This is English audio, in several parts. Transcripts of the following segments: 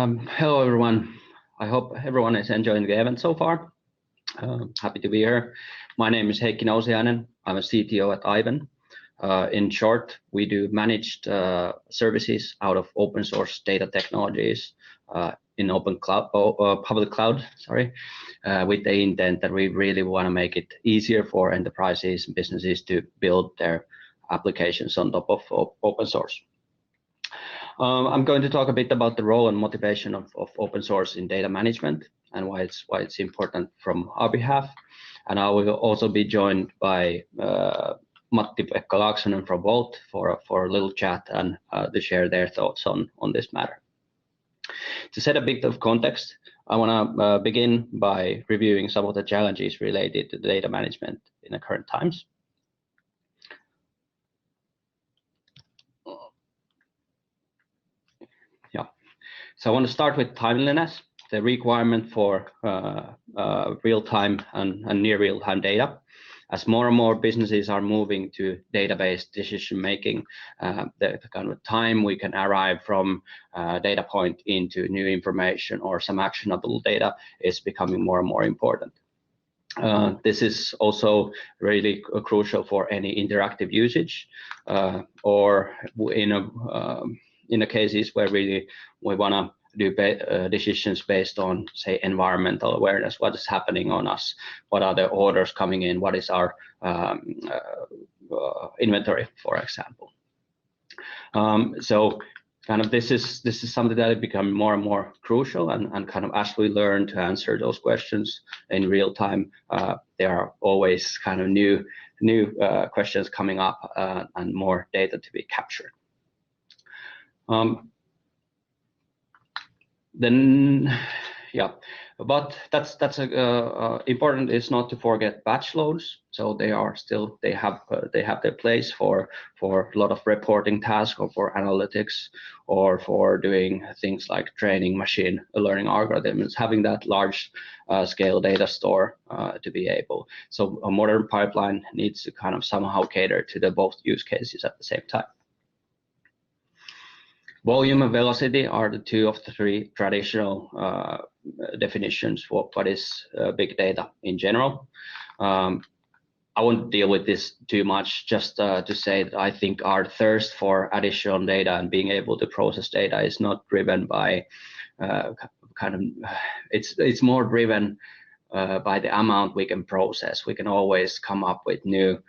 Hello, everyone. I hope everyone is enjoying the event so far. Happy to be here. My name is Heikki Nousiainen. I'm a CTO at Aiven. In short, we do managed services out of open source data technologies in open cloud, public cloud, with the intent that we really want to make it easier for enterprises and businesses to build their applications on top of open source. I'm going to talk a bit about the role and motivation of open source in data management and why it's important from our behalf. And I will also be joined by Matti-Pekka Laaksonen from Wolt for a little chat and to share their thoughts on this matter. To set a bit of context, I want to begin by reviewing some of the challenges related to data management in the current times. So I want to start with timeliness, the requirement for real-time and near real-time data. As more and more businesses are moving to database decision-making, the kind of time we can arrive from data point into new information or some actionable data is becoming more and more important. This is also really crucial for any interactive usage or in the cases where we want to do decisions based on, say, environmental awareness, what is happening on us, what are the orders coming in, what is our inventory, for example. So kind of this is something that has become more and more crucial, and kind of as we learn to answer those questions in real time, there are always kind of new questions coming up and more data to be captured. But that's important is not to forget batch loads. So they have their place for a lot of reporting tasks or for analytics or for doing things like training machine learning algorithms, having that large scale data store to be able. So a modern pipeline needs to kind of somehow cater to the both use cases at the same time. Volume and velocity are the two of the three traditional definitions for what is big data in general. I won't deal with this too much, just to say that I think our thirst for additional data and being able to process data is not driven by it's more driven by the amount we can process. We can always come up with new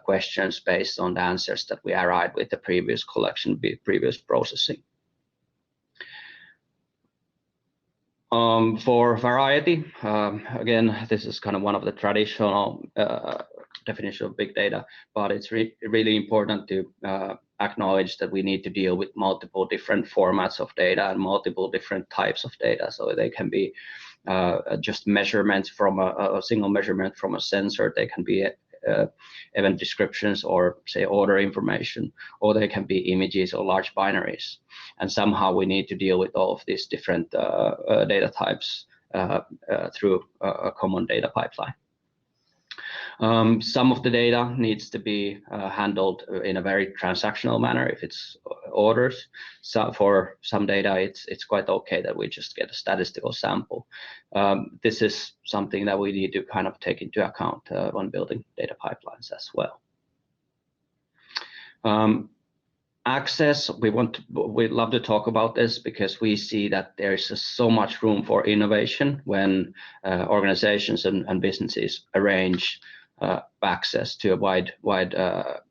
questions based on the answers that we arrived with the previous collection, previous processing. For variety, again, this is kind of one of the traditional definition of big data, but it's really important to acknowledge that we need to deal with multiple different formats of data and multiple different types of data. So they can be just measurements from a single measurement from a sensor. They can be event descriptions or, say, order information, or they can be images or large binaries. And somehow we need to deal with all of these different data types through a common data pipeline. Some of the data needs to be handled in a very transactional manner if it's orders. So for some data, it's quite okay that we just get a statistical sample. This is something that we need to kind of take into account when building data pipelines as well. Access, we'd love to talk about this because we see that there is so much room for innovation when organizations and businesses arrange access to a wide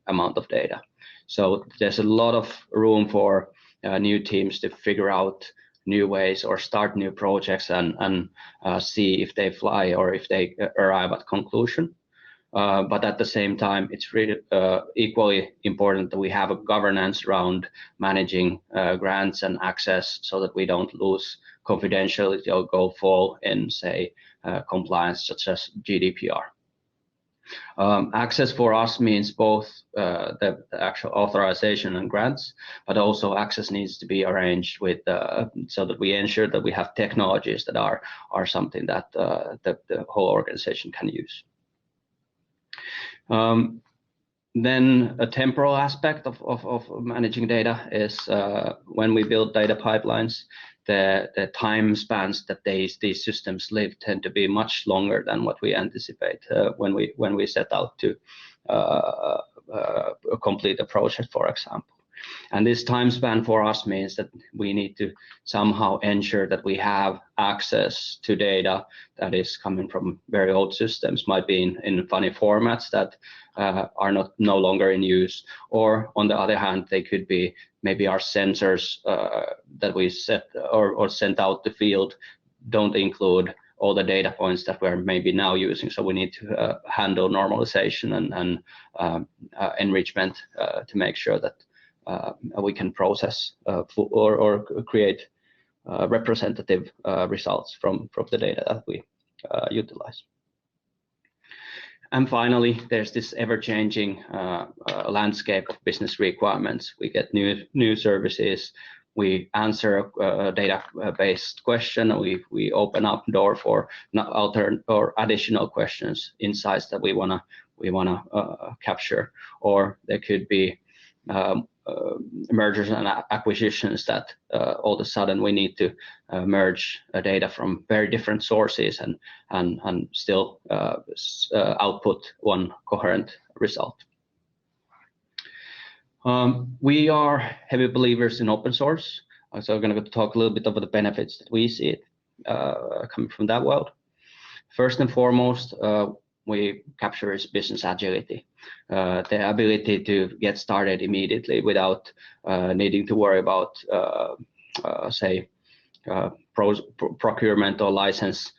amount of data. So there's a lot of room for new teams to figure out new ways or start new projects and see if they fly or if they arrive at conclusion. But at the same time, it's really equally important that we have a governance around managing grants and access so that we don't lose confidentiality or go fall in, say, compliance such as GDPR. Access for us means both the actual authorization and grants, but also access needs to be arranged with so that we ensure that we have technologies that are something that the whole organization can use. Then a temporal aspect of managing data is when we build data pipelines, the time spans that these systems live tend to be much longer than what we anticipate when we set out to complete a project, for example. And this time span for us means that we need to somehow ensure that we have access to data that is coming from very old systems, might be in funny formats that are no longer in use, or on the other hand, they could be maybe our sensors that we set or sent out the field don't include all the data points that we're maybe now using. So we need to handle normalization and enrichment to make sure that we can process or create representative results from the data that we utilize. And finally, there's this ever-changing landscape of business requirements. We get new services. We answer a data-based question. We open up door for additional questions, insights that we wanna capture, or there could be mergers and acquisitions that all of a sudden we need to merge data from very different sources and still output one coherent result. We are heavy believers in open source, so I'm going to talk a little bit about the benefits that we see coming from that world. First and foremost, we capture is business agility, the ability to get started immediately without needing to worry about, say, procurement or license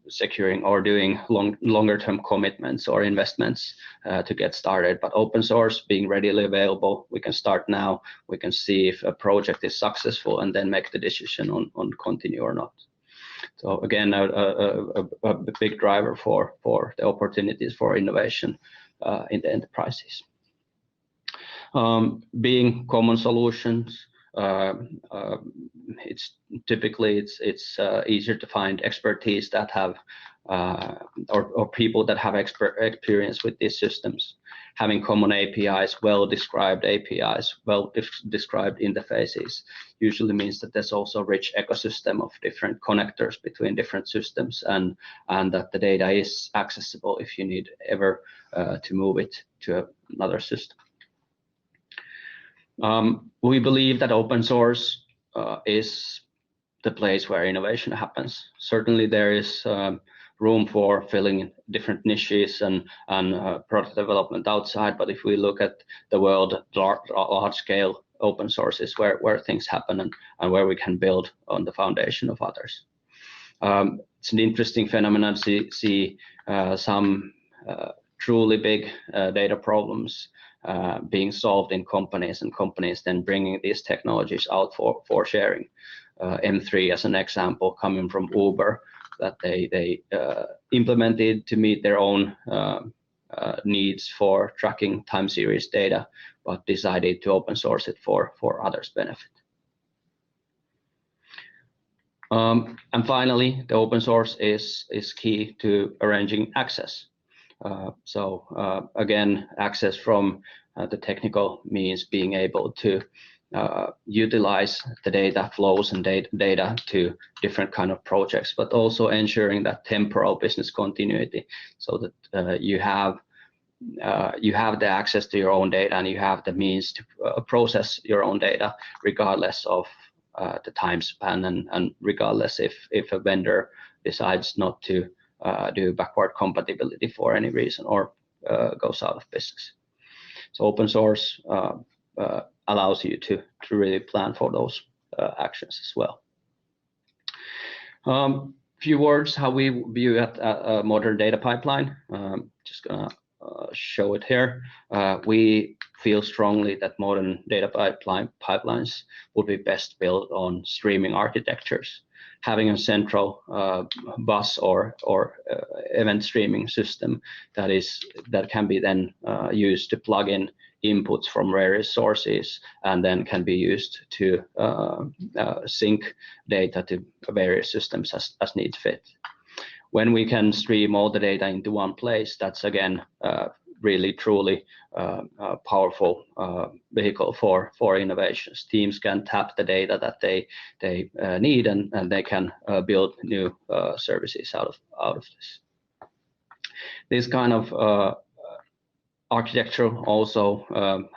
securing or doing longer-term commitments or investments to get started. But open source being readily available, we can start now. We can see if a project is successful and then make the decision on continue or not. So again, a big driver for the opportunities for innovation in the enterprises. Being common solutions, it's typically easier to find expertise that have or people that have experience with these systems. Having common APIs, well-described APIs, well-described interfaces usually means that there's also a rich ecosystem of different connectors between different systems, and that the data is accessible if you need ever to move it to another system. We believe that open source is the place where innovation happens. Certainly there is room for filling different niches and product development outside, but if we look at the world, large scale open source is where things happen and where we can build on the foundation of others. It's an interesting phenomenon to see some truly big data problems being solved in companies, and companies then bringing these technologies out for sharing. M3 as an example, coming from Uber, that they implemented to meet their own needs for tracking time series data, but decided to open source it for others' benefit. And finally, the open source is key to arranging access. So again, access from the technical means being able to utilize the data flows and data to different kind of projects, but also ensuring that temporal business continuity, so that you have the access to your own data and you have the means to process your own data regardless of the time span and regardless if a vendor decides not to do backward compatibility for any reason or goes out of business. So open source allows you to really plan for those actions as well. Few words how we view a modern data pipeline. Just gonna show it here. We feel strongly that modern data pipelines will be best built on streaming architectures. Having a central bus or event streaming system that can be then used to plug in inputs from various sources and then can be used to sync data to various systems as need fit. When we can stream all the data into one place, that's again really truly powerful vehicle for innovations. Teams can tap the data that they need, and they can build new services out of this. This kind of architecture also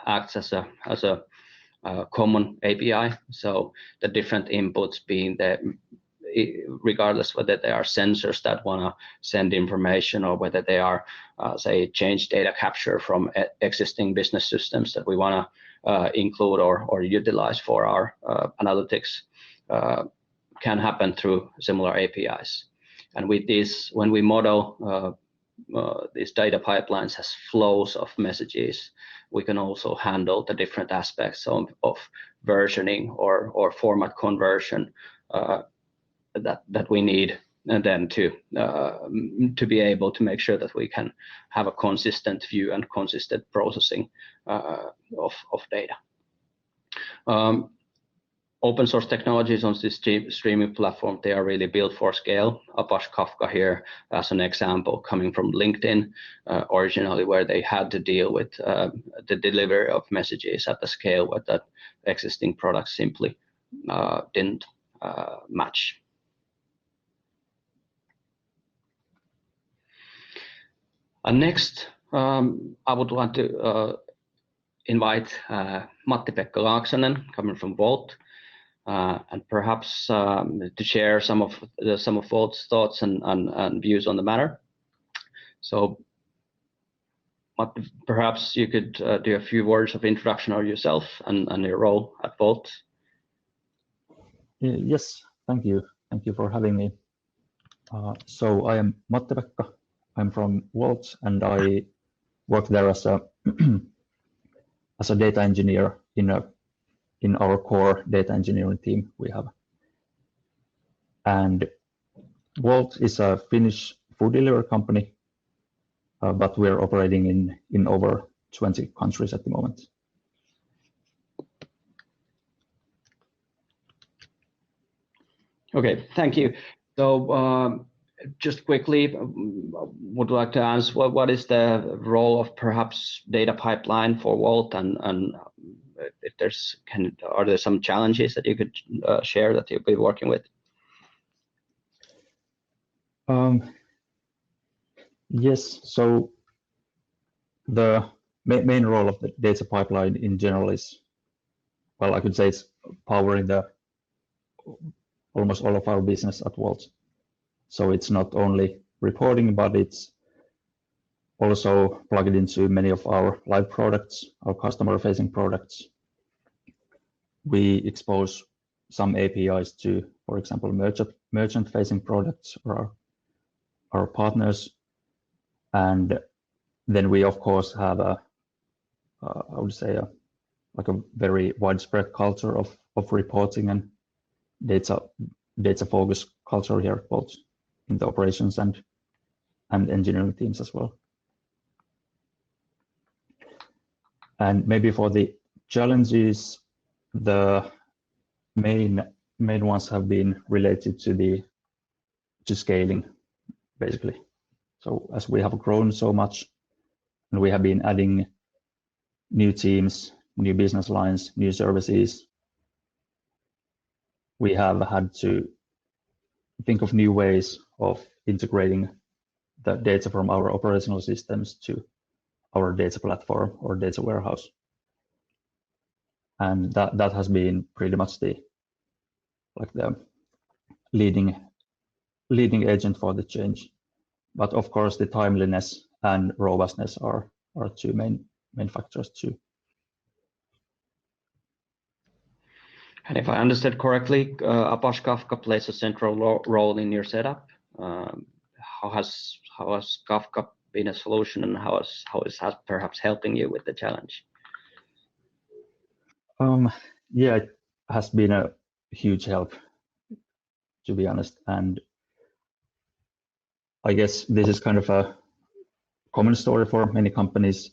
acts as a common API. So the different inputs being there, regardless whether they are sensors that want to send information or whether they are, say, change data capture from existing business systems that we want to include or utilize for our analytics, can happen through similar APIs. And with this, when we model these data pipelines as flows of messages, we can also handle the different aspects of versioning or format conversion that we need, and then to be able to make sure that we can have a consistent view and consistent processing of data. Open source technologies on this streaming platform, they are really built for scale. Apache Kafka here as an example, coming from LinkedIn originally, where they had to deal with the delivery of messages at the scale where that existing products simply didn't match. And next, I would like to invite Matti-Pekka Laaksonen, coming from Wolt, and perhaps to share some of Wolt's thoughts and views on the matter. So, Matti, perhaps you could do a few words of introduction of yourself and your role at Wolt. Yes, thank you. Thank you for having me. So I am Matti-Pekka. I'm from Wolt, and I work there as a as a data engineer in our core data engineering team we have. And Wolt is a Finnish food delivery company, but we're operating in over 20 countries at the moment. Okay, thank you. So just quickly, would like to ask what is the role of perhaps data pipeline for Wolt, and if are there some challenges that you could share that you've been working with? Yes, so the main role of the data pipeline in general is, well, I could say it's powering almost all of our business at Wolt. So it's not only reporting, but it's also plugged into many of our live products, our customer-facing products. We expose some APIs to, for example, merchant-facing products or our partners. And then we, of course, have I would say, a very widespread culture of reporting and data focus culture here at Wolt in the operations and engineering teams as well. And maybe for the challenges, the main ones have been related to scaling, basically. So as we have grown so much, and we have been adding new teams, new business lines, new services, we have had to think of new ways of integrating the data from our operational systems to our data platform or data warehouse. And that has been pretty much the leading agent for the change. But of course, the timeliness and robustness are two main factors too. And if I understood correctly, Apache Kafka plays a central role in your setup. How has Kafka been a solution, and how is that perhaps helping you with the challenge? Yeah, it has been a huge help, to be honest. And I guess this is kind of a common story for many companies,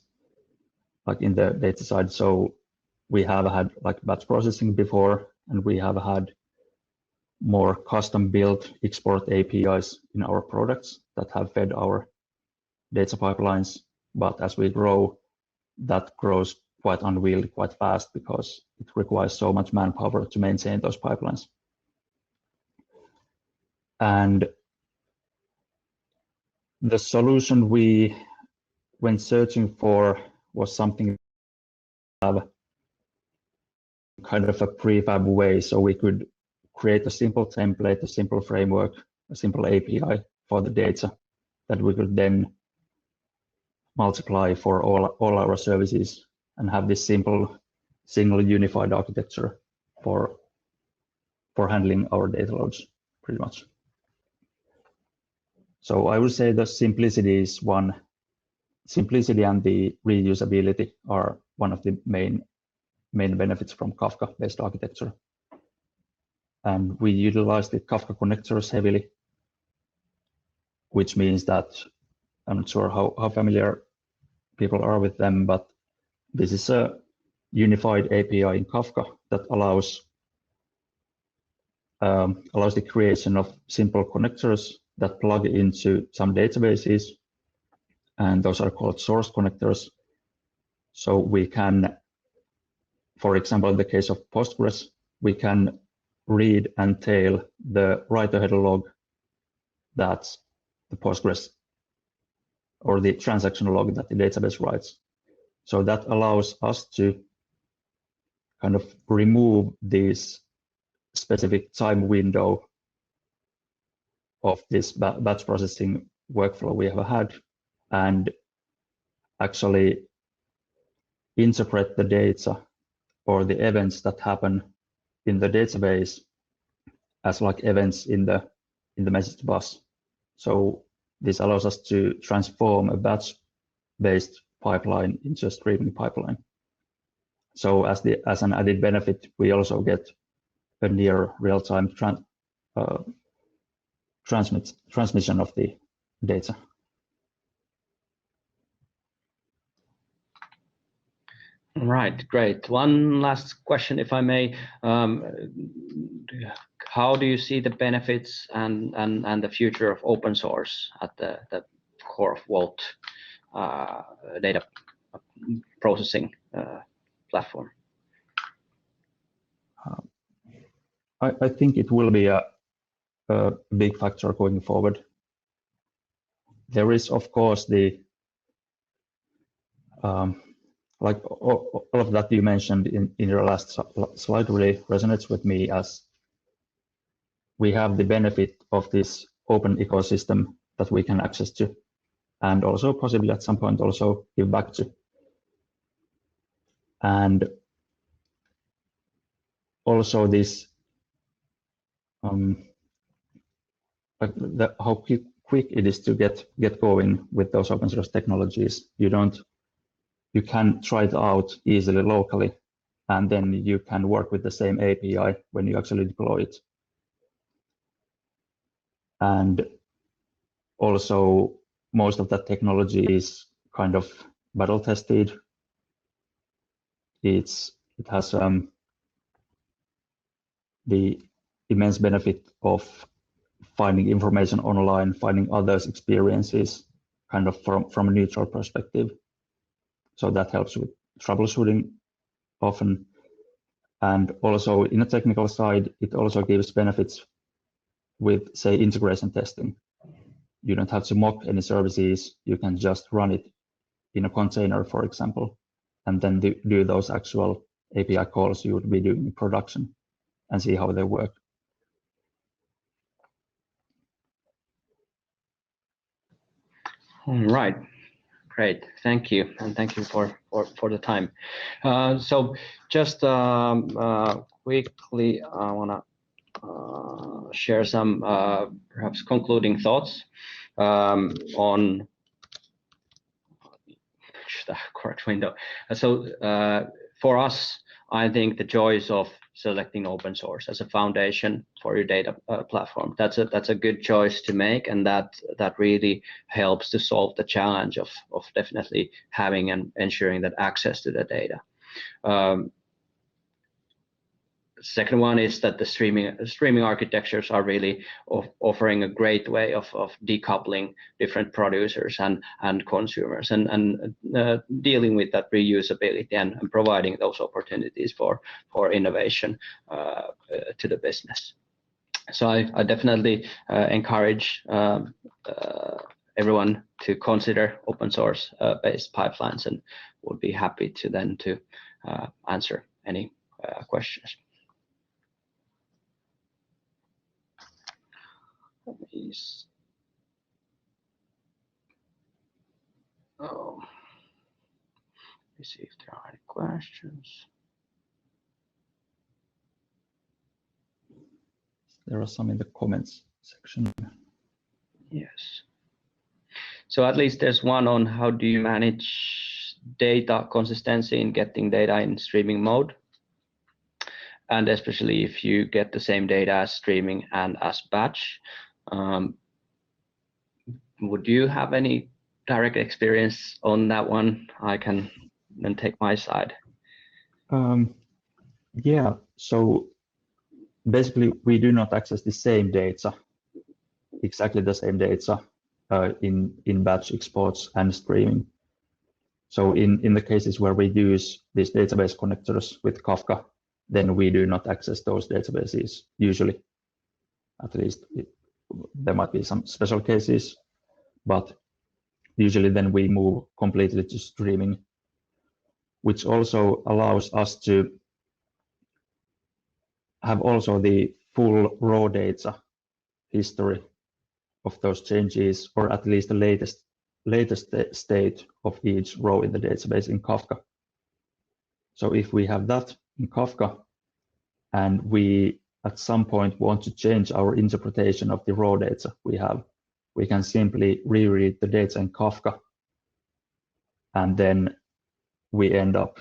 like in the data side. So we have had like batch processing before, and we have had more custom built export APIs in our products that have fed our data pipelines. but as we grow, that grows quite unwieldy quite fast because it requires so much manpower to maintain those pipelines. And the solution we went searching for was something have kind of a prefab way, so we could create a simple template, a simple framework, a simple API for the data that we could then multiply for all our services and have this simple single unified architecture for handling our data loads, pretty much. So I would say the simplicity is one. Simplicity and the reusability are one of the main benefits from Kafka-based architecture. And we utilize the Kafka connectors heavily, which means that I'm not sure how familiar people are with them, but this is a unified API in Kafka that allows the creation of simple connectors that plug into some databases, and those are called source connectors. So we can, for example, in the case of Postgres, we can read and tail the write-ahead log that's the Postgres or the transaction log that the database writes. So that allows us to kind of remove this specific time window of this batch processing workflow we have had and actually interpret the data or the events that happen in the database as like events in the message bus. So this allows us to transform a batch-based pipeline into a streaming pipeline. So as an added benefit, we also get a near real-time transmission of the data. Right, great. One last question, if I may. How do you see the benefits and the future of open source at the core of Wolt data processing platform? I think it will be a big factor going forward. There is, of course, the like all of that you mentioned in your last slide really resonates with me, as we have the benefit of this open ecosystem that we can access to, and also possibly at some point also give back to. And also this how quick it is to get going with those open source technologies. You can try it out easily locally, and then you can work with the same API when you actually deploy it. And also most of that technology is kind of battle tested. It has the immense benefit of finding information online, finding others' experiences kind of from a neutral perspective. So that helps with troubleshooting often. And also in a technical side, it also gives benefits with, say, integration testing. You don't have to mock any services. You can just run it in a container, for example, and then do those actual API calls you would be doing in production and see how they work. All right. Great, thank you, and thank you for the time. So just quickly, I want to share some perhaps concluding thoughts on the correct window. So for us, I think the choice of selecting open source as a foundation for your data platform, that's a good choice to make, and that really helps to solve the challenge of definitely having and ensuring that access to the data. second one is that the streaming architectures are really offering a great way of decoupling different producers and consumers and dealing with that reusability and providing those opportunities for innovation to the business. So I definitely encourage everyone to consider open source based pipelines, and would be happy to then answer any questions. Please. Oh, let me see if there are any questions. There are some in the comments section. Yes. So at least there's one on how do you manage data consistency in getting data in streaming mode, and especially if you get the same data as streaming and as batch. Would you have any direct experience on that one? I can then take my side. Yeah, so basically we do not access the same data, exactly the same data in batch exports and streaming. So in the cases where we use these database connectors with Kafka, then we do not access those databases usually. At least there might be some special cases, but usually then we move completely to streaming, which also allows us to have also the full raw data history of those changes, or at least the latest state of each row in the database in Kafka. So if we have that in Kafka and we at some point want to change our interpretation of the raw data we have, we can simply reread the data in Kafka, and then we end up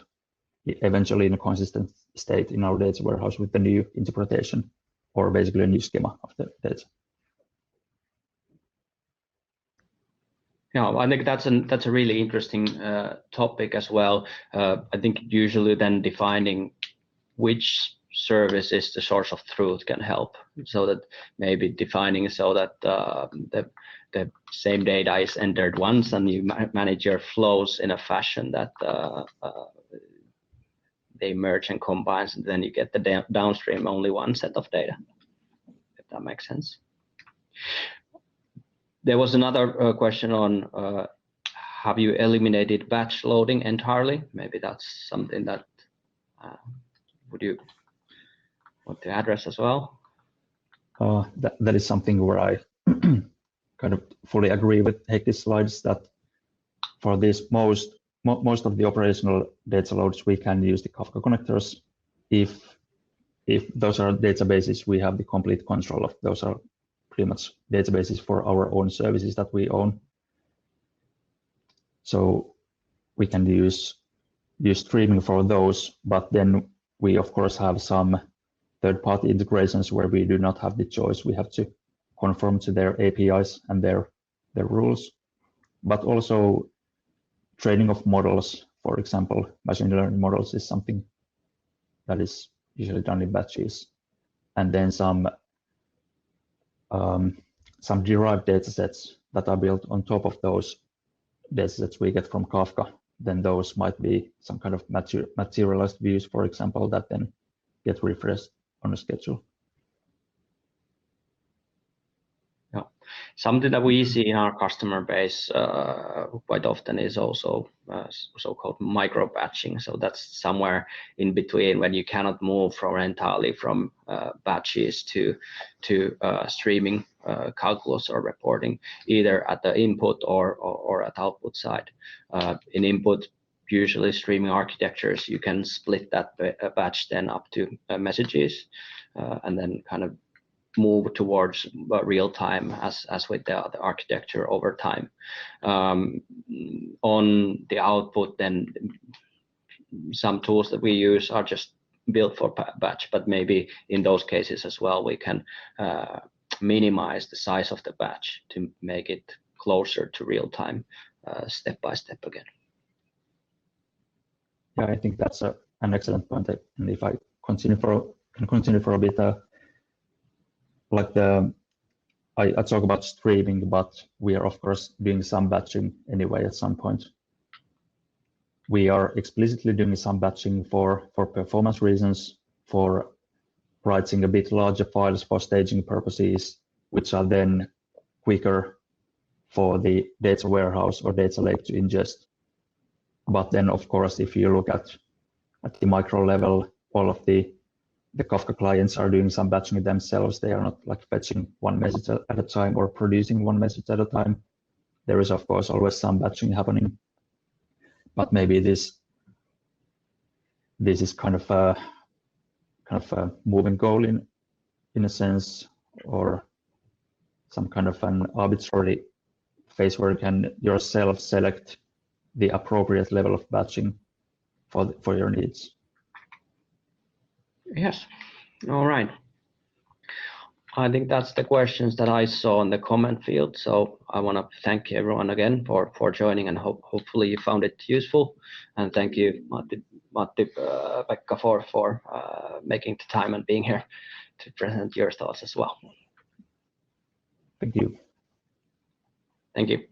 eventually in a consistent state in our data warehouse with the new interpretation, or basically a new schema of the data. Yeah, I think that's a really interesting topic as well. I think usually then defining which service is the source of truth can help. So that maybe defining so that the same data is entered once, and you manage your flows in a fashion that they merge and combine, and then you get the downstream only one set of data, if that makes sense. There was another question on have you eliminated batch loading entirely? Maybe that's something that would you want to address as well? That is something where I kind of fully agree with Heikki's slides, that for this most of the operational data loads we can use the Kafka connectors. If those are databases we have the complete control of, those are pretty much databases for our own services that we own. So we can use streaming for those, but then we of course have some third-party integrations where we do not have the choice. We have to conform to their APIs and their rules. But also training of models, for example, machine learning models is something that is usually done in batches. And then some derived data sets that are built on top of those data sets we get from Kafka. Then those might be some kind of materialized views, for example, that then get refreshed on a schedule. Yeah, something that we see in our customer base quite often is also so-called micro batching. So that's somewhere in between when you cannot move entirely from batches to streaming calculus or reporting, either at the input or at output side. In input, usually streaming architectures, you can split that batch then up to messages and then kind of move towards real time as with the other architecture over time. On the output, then some tools that we use are just built for batch, but maybe in those cases as well, we can minimize the size of the batch to make it closer to real time step by step again. Yeah, I think that's an excellent point. And if I continue for can continue for a bit. I talk about streaming, but we are of course doing some batching anyway at some point. We are explicitly doing some batching for performance reasons, for writing a bit larger files for staging purposes, which are then quicker for the data warehouse or data lake to ingest. But then, of course, if you look at the micro level, all of the Kafka clients are doing some batching themselves. They are not like fetching one message at a time or producing one message at a time. There is, of course, always some batching happening. But maybe this is kind of a moving goal in a sense, or some kind of an arbitrary phase where you can yourself select the appropriate level of batching for your needs. Yes. All right. I think that's the questions that I saw in the comment field. So I want to thank everyone again for joining, and hopefully you found it useful. And thank you, Matti-Pekka, for making the time and being here to present your thoughts as well. Thank you. Thank you.